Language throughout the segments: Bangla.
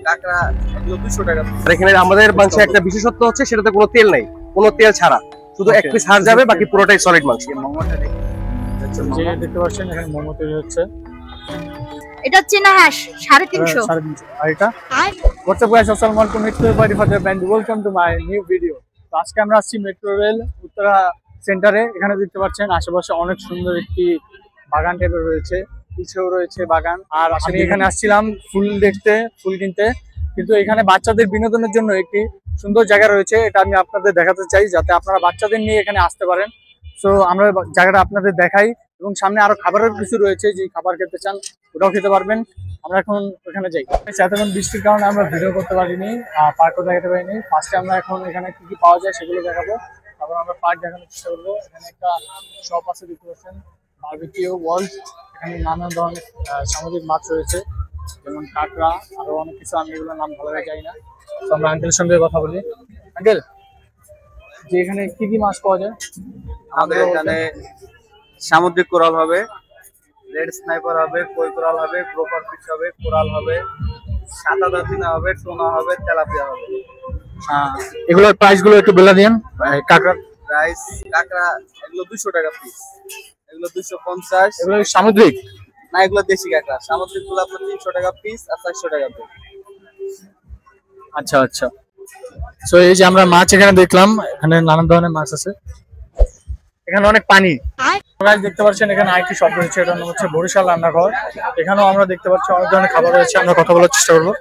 কাঁকড়া এগুলো 200 টাকা। আর এখানে আমাদের মাংসে একটা বিশেষত্ব হচ্ছে সেটাতে কোনো তেল নাই, কোনো তেল ছাড়া, শুধু এক পিস হাড় যাবে, বাকি পুরোটাই সলিড মাংস। মোমোটা দেখতে পাচ্ছেন এখানে মোমো তৈরি হচ্ছে। এটা চীনা হাঁস 350। আর এটা হোয়াটসঅ্যাপ গাইস, আসসালামু আলাইকুম, it's buddy father band, welcome to my new video. তো আজকে আমরা আসছি মেট্রো রেল উত্তরা সেন্টারে। এখানে দেখতে পাচ্ছেন আশেপাশে অনেক সুন্দর একটি বাগান টাইপের রয়েছে, পিছেও রয়েছে বাগান। আর আমি এখানে আসছিলাম ফুল দেখতে, ফুল কিনতে, কিন্তু এখানে বাচ্চাদের বিনোদনের জন্য একটি সুন্দর জায়গা রয়েছে, এটা আমি আপনাদের দেখাতে চাই যাতে আপনারা বাচ্চাদের নিয়ে এখানে আসতে পারেন। সো আমরা জায়গাটা আপনাদের দেখাই, এবং সামনে আরো খাবারের কিছু রয়েছে, যে খাবার খেতে চান ওটাও খেতে পারবেন। আমরা এখন ওখানে যাই। এতক্ষণ বৃষ্টির কারণে আমরা ভিডিও করতে পারিনি, পার্কও দেখাতে পারিনি। ফার্স্টে আমরা এখন এখানে কি কি পাওয়া যায় সেগুলো দেখাবো, তারপর আমরা পার্ক দেখানোর চেষ্টা করবো। এখানে একটা শপ আছে, দেখতে পাচ্ছেন বারবিকিউ ওয়ার্ল্ড। এখানে নানান ধরনের সামুদ্রিক মাছ রয়েছে, যেমন কাঁকড়া, আরো অনেক কিছু। আমি এগুলোর নাম ভালোভাবে জানি না, তো আমরা আঙ্কেলের সঙ্গে কথা বলি। আঙ্কেল, যে এখানে কি কি মাছ পাওয়া যায়? আমাদের এখানে সামুদ্রিক কোরাল হবে, রেড স্নাইপার হবে, কই কোরাল হবে, ব্রোকার ফিশ হবে, কোরাল হবে, সাদা দাতিনা হবে, টোনা হবে, তেলাপিয়া হবে। এগুলোর প্রাইস গুলো একটু বলে দিন। কাঁকড়া প্রাইস, কাঁকড়া এগুলো 200 টাকা পিস, এগুলো 250। এগুলো সামুদ্রিক না, এগুলো দেশি কাঁকড়া। সামুদ্রিক গুলো আপনার 300 টাকা পিস আর 400 টাকা পিস। আচ্ছা আচ্ছা। তো এই যে আমরা মাছ এখানে দেখলাম, এখানে নানান ধরনের মাছ আছে, এখানে অনেক পানি। দেখতে পাচ্ছেন এখানে আরেকটি শপ রয়েছে, এটার নাম হচ্ছে বরিশাল রান্নাঘর। এখানেও আমরা দেখতে পাচ্ছি অনেক ধরনের খাবার রয়েছে, আমরা কথা বলার চেষ্টা করবো।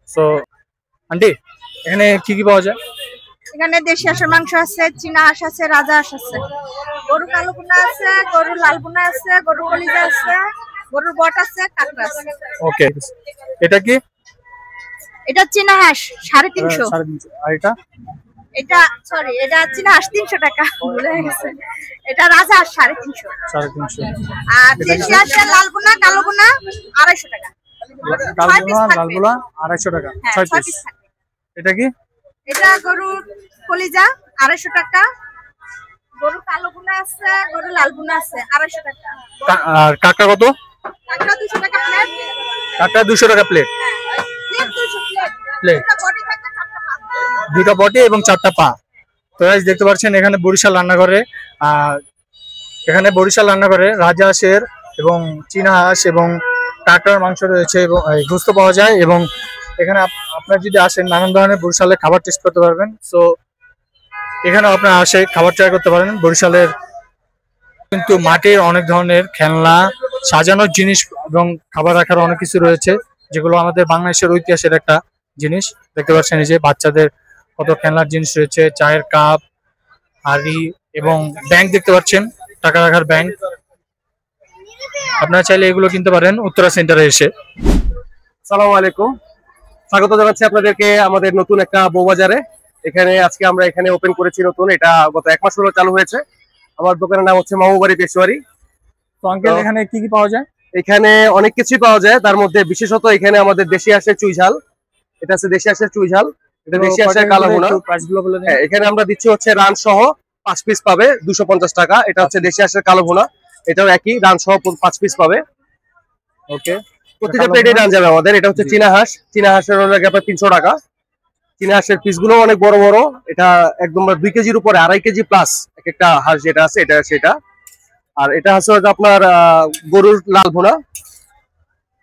তো আন্টি, এখানে কি কি পাওয়া যায়? এখানে দেশি হাঁসের মাংস আছে, চীনা হাঁস আছে, রাজা হাঁস আছে, গরু কালো বোনা আছে, গরু লাল বোনা আছে, গরু কলিজা আছে, গরুর বট আছে, কাঁকড়া আছে। ওকে, এটা কি? এটা চীনা হাঁস 350। আর এটা? এটা সরি, এটা চীনা হাঁস 300 টাকা, ভুলে গেছে। এটা রাজা হাঁস 350। আর দেশি হাঁসের লাল বোনা কালো বোনা 250 টাকা। লাল বোনা 250 টাকা, 6 পিস। এটা কি? এটা গরুর কলিজা 250 টাকা, গরু কালো বোনা আছে, গরু লাল বোনা আছে 250 টাকা। আর কাঁকড়া কত? কাঁকড়া 200 টাকা প্লেট। কাঁকড়া 200 টাকা প্লেট। Plate 200 plate. এটা বডি থাকে 4টা পা। দুটো বডি এবং 4টা পা। তো গাইস দেখতে পাচ্ছেন এখানে বরিশাল রান্নাঘরে, এখানে বরিশাল রান্নাঘরে রাজা হাঁসের এবং চীনা হাঁস এবং কাঁকড়ার মাংস রয়েছে, এবং গোস্ত পাওয়া যায়। এবং এখানে আপনার যদি আসেন, নানান ধরনের বরিশালের খাবার টেস্ট করতে পারবেন। সো এখানে আপনার আসে খাবার ট্রাই করতে পারেন। বরিশালের কিন্তু মাটির অনেক ধরনের খেলনা, সাজানোর জিনিস এবং খাবার রাখার অনেক কিছু রয়েছে, যেগুলো আমাদের বাংলাদেশের ঐতিহাসের একটা জিনিস। দেখতে পাচ্ছেন এই যে বাচ্চাদের কত খেলনার জিনিস রয়েছে, চায়ের কাপ, হাঁড়ি এবং ব্যাংক দেখতে পাচ্ছেন, টাকা রাখার ব্যাংক। আপনারা চাইলে এগুলো কিনতে পারেন উত্তরা সেন্টারে এসে। আসসালামু আলাইকুম, স্বাগত জানাচ্ছি আপনাদেরকে আমাদের নতুন একটা বউবাজারে। এখানে আজকে আমরা এখানে ওপেন করেছি নতুন, এটা গত 1 মাস হলো চালু হয়েছে। আমার দোকানের নাম হচ্ছে মামুবাড়ি পেশোয়ারি। তো আঙ্কেল, এখানে কি কি পাওয়া যায়? এখানে অনেক কিছুই পাওয়া যায়, তার মধ্যে বিশেষত এখানে আমাদের দেশি হাঁসের চুই ঝাল। এটা আছে দেশি হাঁসের চুই ঝাল, এটা দেশি হাঁসের কালো ভুনা। এখানে আমরা দিচ্ছি হচ্ছে রান সহ 5 পিস পাবে 250 টাকা। এটা হচ্ছে দেশি হাঁসের কালো ভুনা, এটাও একই রান সহ 5 পিস পাবে। ওকে, প্রতিটা প্লেটে রান যাবে আমাদের। এটা হচ্ছে চীনা হাঁস, চীনা হাঁসের লাগে আপনার 300 টাকা। চীনা হাঁসের পিস গুলো অনেক বড় বড়, এটা একদম 2 কেজির উপরে, 2.5 কেজি প্লাস এক একটা হাঁস যেটা আছে এটা সেটা। আর এটা হচ্ছে আপনার গরুর লাল ভুনা,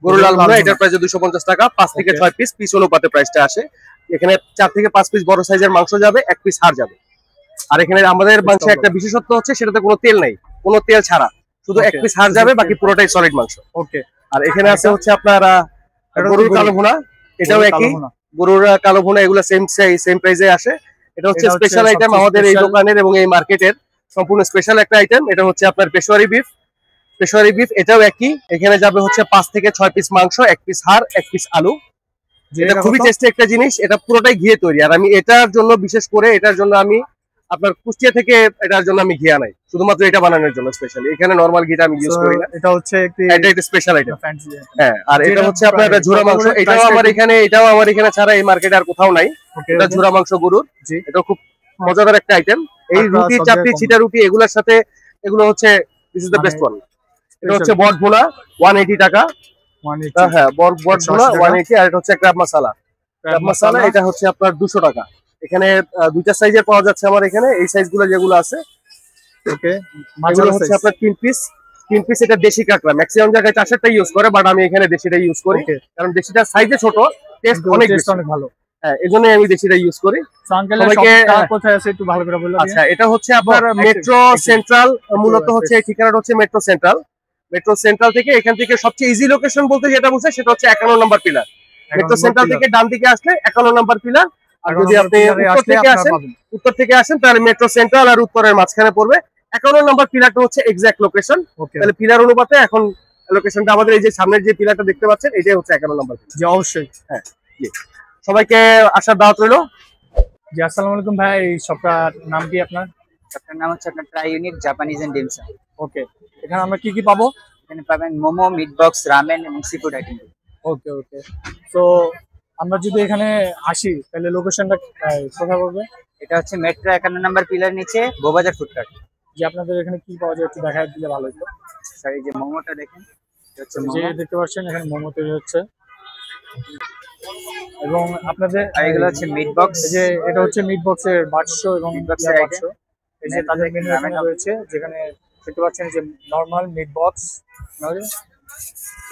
গরুর লাল ভুনা, এটার প্রাইস 250 টাকা। 5 থেকে 6 পিস, পিস অনুপাতে প্রাইসটা আসে। এখানে 4 থেকে 5 পিস বড় সাইজের মাংস যাবে, 1 পিস হাড় যাবে। আর এখানে আমাদের মাংসে একটা বিশেষত্ব হচ্ছে সেটাতে কোনো তেল নাই, কোনো তেল ছাড়া, শুধু 1 পিস হাড় যাবে, বাকি পুরোটাই সলিড মাংস। ওকে। আর এখানে আছে হচ্ছে আপনার গরুর কালো ভুনা, এটাও একই গরুর কালো ভুনা, এগুলো সেম প্রাইসে আসে। এটা হচ্ছে স্পেশাল আইটেম আমাদের এই দোকানের এবং এই মার্কেটের সম্পূর্ণ স্পেশাল একটা আইটেম। এটা হচ্ছে আপনার পেশোয়ারি বিফ। পেশোয়ারি বিফ এটাও একই, এখানে যাবে হচ্ছে 5 থেকে 6 পিস মাংস, 1 পিস হাড়, 1 পিস আলু। এটা খুবই টেস্টি একটা জিনিস, এটা পুরোটাই ঘিয়ে তৈরি। আর আমি এটার জন্য বিশেষ করে, এটার জন্য আমি আপনার কুষ্টিয়া থেকে এটার জন্য আমি ঘি আনাই, শুধুমাত্র এটা বানানোর জন্য স্পেশালি। এখানে নরমাল ঘিটা আমি ইউজ করি না, এটা হচ্ছে একটা স্পেশাল আইটেম। হ্যাঁ, আর এটা হচ্ছে আপনার ঝুরা মাংস, এটাও আমার এখানে ছাড়া এই মার্কেটে আর কোথাও নাই। এটা ঝুরা মাংস গরুর, এটা খুব মজাদার একটা আইটেম। এই রুটি, চাপটি, ছিটা রুটি এগুলোর সাথে এগুলো হচ্ছে this is the best one. এটা হচ্ছে বট ভুনা 180 টাকা। হ্যাঁ, বট ভুনা 180। আর এটা হচ্ছে ক্র্যাব মশলা, ক্র্যাব মাসালা এটা হচ্ছে আপনার 200 টাকা। এখানে দুইটা সাইজের পাওয়া যাচ্ছে আমার এখানে, এই সাইজগুলো যেগুলো আছে। ওকে, এগুলো হচ্ছে আপনার 3 পিস। 3 পিস এটা দেশি কাঁকড়া, ম্যাক্সিমাম জায়গায় 4টা ইউজ করে, বাট আমি এখানে দেশিটা ইউজ করি, কারণ দেশিটা সাইজে ছোট, টেস্ট অনেক ভালো। হ্যাঁ, এজন্য আমি দেশিটা ইউজ করি। সবাইকে কোথায় আছে একটু ভালো করে বলুন। আচ্ছা, এটা হচ্ছে আপনার মেট্রো সেন্ট্রাল, মূলত হচ্ছে ঠিকানাটা হচ্ছে মেট্রো সেন্ট্রাল। মেট্রো সেন্ট্রাল থেকে, এখান থেকে সবচেয়ে ইজি লোকেশন বলতে যেটা বুঝে সেটা হচ্ছে 51 নম্বর পিলার। মেট্রো সেন্ট্রাল থেকে ডান দিকে আসলে 51 নম্বর পিলার। আর যদি আপনি উত্তর থেকে আসেন তাহলে মেট্রো সেন্ট্রাল আর উত্তরের মাঝখানে পড়বে 51 নম্বর পিলারটা হচ্ছে এক্সাক্ট লোকেশন। তাহলে পিলার অনুপাতে এখন লোকেশনটা আমাদের এই যে সামনের যে পিলারটা দেখতে পাচ্ছেন এটাই হচ্ছে 51 নম্বর। জি অবশ্যই। হ্যাঁ, জি, সবাইকে আসার দাওয়াত রইলো। জি, আসসালামু আলাইকুম ভাই, এই শপটার নাম কি আপনার? শপটার নাম হচ্ছে আপনার try unique Japanese and dim sum. Okay, এখানে আমরা কি কি পাবো? এখানে পাবেন মোমো, মিট বক্স, রামেন এবং seafood item. Okay okay, তো আমরা যদি এখানে আসি তাহলে লোকেশনটা কোথায় পড়বে? এটা হচ্ছে মেট্রো 51 নম্বর পিলার নিচে বউবাজার ফুডকার্ট। যে আপনাদের এখানে কি পাওয়া যায় একটু দেখায় দিলে ভালো হতো। স্যার এই যে মোমোটা দেখেন, এটা হচ্ছে যে মোমো। দেখতে পাচ্ছেন এখানে মোমো তৈরি হচ্ছে, এবং আপনাদের আর এগুলো হচ্ছে মিট বক্স। এই যে এটা হচ্ছে মিট বক্সের বাক্স এবং মিট বক্সের বাক্স। এই যে তাদের মেনু এখানে রয়েছে, যেখানে দেখতে পাচ্ছেন যে নরমাল মিট বক্স,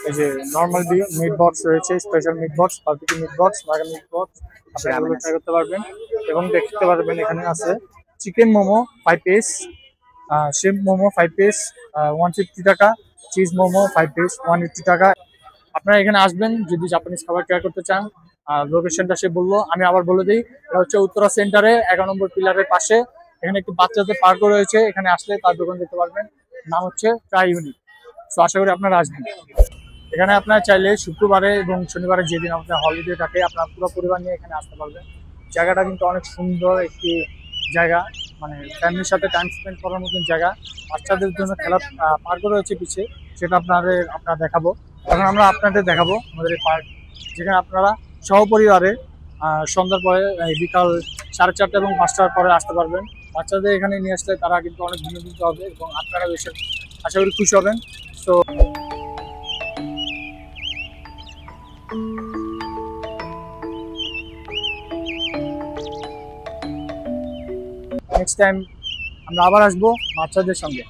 এই যে নরমাল মিট বক্স রয়েছে, special meat box, barbecue meat box, মার্গা মিট বক্স, আপনারা এগুলো ট্রাই করতে পারবেন। এবং দেখতে পারবেন এখানে আছে chicken momo 5 piece, shrimp momo 5 piece 150 টাকা, চিজ মোমো 5 পিস 180 টাকা। আপনারা এখানে আসবেন যদি জাপানিজ খাবার ট্রাই করতে চান। লোকেশনটা সে বললো, আমি আবার বলে দিই, এটা হচ্ছে উত্তরা সেন্টারে 11 নম্বর পিলারের পাশে। এখানে একটি বাচ্চাদের পার্কও রয়েছে, এখানে আসলে তার দোকান দেখতে পারবেন, নাম হচ্ছে ট্রাই ইউনিক। তো আশা করি আপনারা আসবেন। এখানে আপনারা চাইলে শুক্রবারে এবং শনিবারে যেদিন আপনার হলিডে থাকে আপনার পুরো পরিবার নিয়ে এখানে আসতে পারবেন। জায়গাটা কিন্তু অনেক সুন্দর একটি জায়গা, মানে ফ্যামিলির সাথে টাইম স্পেন্ড করার মতন জায়গা। বাচ্চাদের জন্য খেলা পার্কও রয়েছে পিছিয়ে, সেটা আপনারা দেখাবো। এখন আমরা আপনাদের দেখাবো আমাদের এই পার্ক, যেখানে আপনারা সহপরিবারে সন্ধ্যার পরে বিকাল 4:30 এবং 5টার পরে আসতে পারবেন। বাচ্চাদের এখানে নিয়ে আসলে তারা কিন্তু অনেক বিনোদিত হবে এবং আপনারা বেশি আশা করি খুশি হবেন। তো নেক্সট টাইম আমরা আবার আসবো বাচ্চাদের সঙ্গে।